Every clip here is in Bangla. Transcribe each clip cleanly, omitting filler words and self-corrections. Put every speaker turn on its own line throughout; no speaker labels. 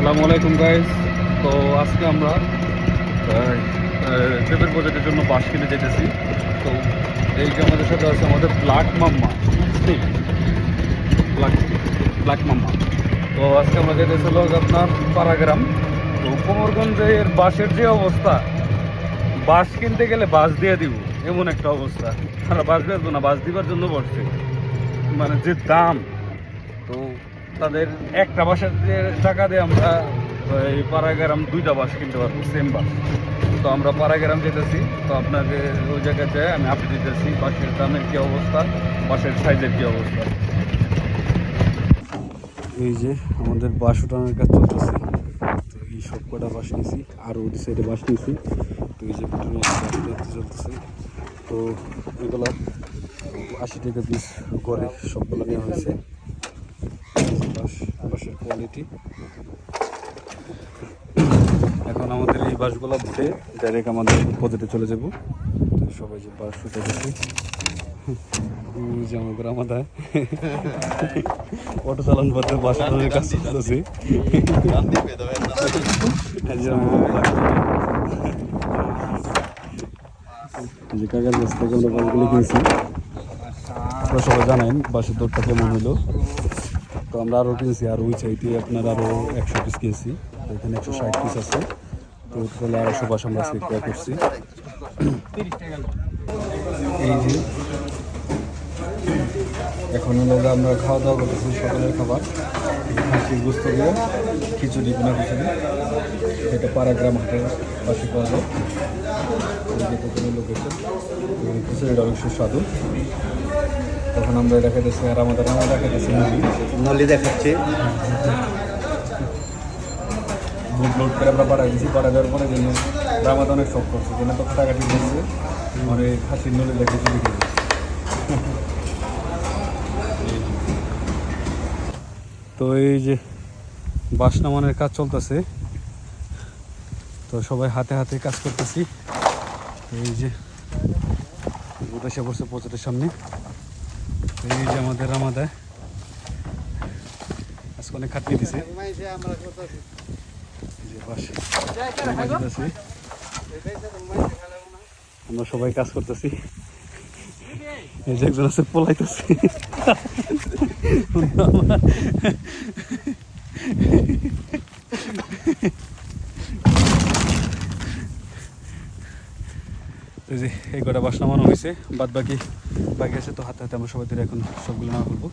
আসসালামু আলাইকুম গাইস। তো আজকে আমরা ট্রিপের প্রজেক্টের জন্য বাস কিনে যেতেছি। তো এই যে আমাদের সাথে আছে আমাদের ব্ল্যাক মাম্মা, ব্ল্যাক ব্ল্যাক মাম্মা। তো আজকে আমরা যেতেছিল আপনার পাড়াগ্রাম। তো কোমরগঞ্জের বাসের যে অবস্থা, বাস কিনতে গেলে বাস দিয়ে দিব এমন একটা অবস্থা। তারা বাস বেচবো না, বাস দিবার জন্য বসছে, মানে যে দাম। তো তাদের একটা বাসের যে টাকা দিয়ে আমরা এই পাড়াগ্রাম দুইটা বাস কিনতে পারবো, সেম বাস। তো আমরা পাড়াগ্রাম যেতেছি। তো আপনাকে ওই জায়গায় যায় আমি আপডেট দিতেছি বাসের দামের কী অবস্থা, বাসের সাইজের কী অবস্থা। এই যে আমাদের বাস উঠানোর কাজ চলতেছে। তো এই সব কটা বাস নিয়েছি, আরও ওই সাইডে বাস নিয়েছি। তো এই যে পিছনে বাস দেখতে চলতেছে। তো এগুলা 80 টাকা পিস করে সবগুলো নেওয়া হয়েছে। বাসের কোয়ালিটি। এখন আমাদের এই বাসগুলো উঠে ডাইরেক্ট আমাদের প্রজেক্টে চলে যাব। তো সবাই যে বাস উঠে গেছে, যে আমাদের আমাদের অটো চালান পথে বাস চালানোর কাজ চলতেছে। যে কাকার কাছ থেকে আমরা বাসগুলো কিনেছি। আপনারা সবাই জানেন বাসের দরটা কেমন হলো। তো আমরা আরও কিনেছি, আর ওই চাইতে আপনার আরও 100 পিস কিনেছি। এখানে 160 পিস আছে। তো টোটাল 250 বাস আমরা আজকে ক্রয় করছি। এই যে এখন হলো আমরা খাওয়া দাওয়া করতেছি সকালের খাবার, খাসির গোস্ত দিয়ে খিচুড়ি, বিনা খিচুড়ি। এটা পাড়াগ্রাম হাটের পাশে পাওয়া যায়। লোকেশন খিচুড়িটা অনেক সুস্বাদু। তখন আমরা দেখাতেছি, আর আমাদের দেখাতেছি
নলি দেখাচ্ছে।
বুট লোড করে আমরা পাড়া দিয়েছি। পাড়া দেওয়ার পরে জন্য রামাদ অনেক শখ করছে, যেন তো টাকা ঠিক দিচ্ছে, মানে খাসির নলি দেখে চুরি খেয়ে। তো এই যে বাস নামানোর কাজ চলতেছে। তো সবাই হাতে হাতে কাজ করতেছি। এই যে এসে পড়ছে প্রজেক্টের সামনে। এই যে আমাদের রামাদায় আজকে অনেক খাটনি দিছে। আমরা সবাই কাজ করতেছি। এই যে একজন আছে পলাইতেছে। এই যে এই কটা বাস নামানো হয়েছে, বাদ বাকি আছে। তো হাতে হাতে আমরা সবাই ধরে এখন সবগুলো নামা করবো।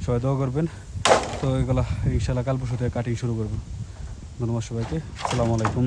সবাই দোয়া করবেন। তো এগুলা ইনশাল্লাহ কাল পরশু থেকে কাটিং শুরু করবো। ধন্যবাদ সবাইকে। আসসালামু আলাইকুম।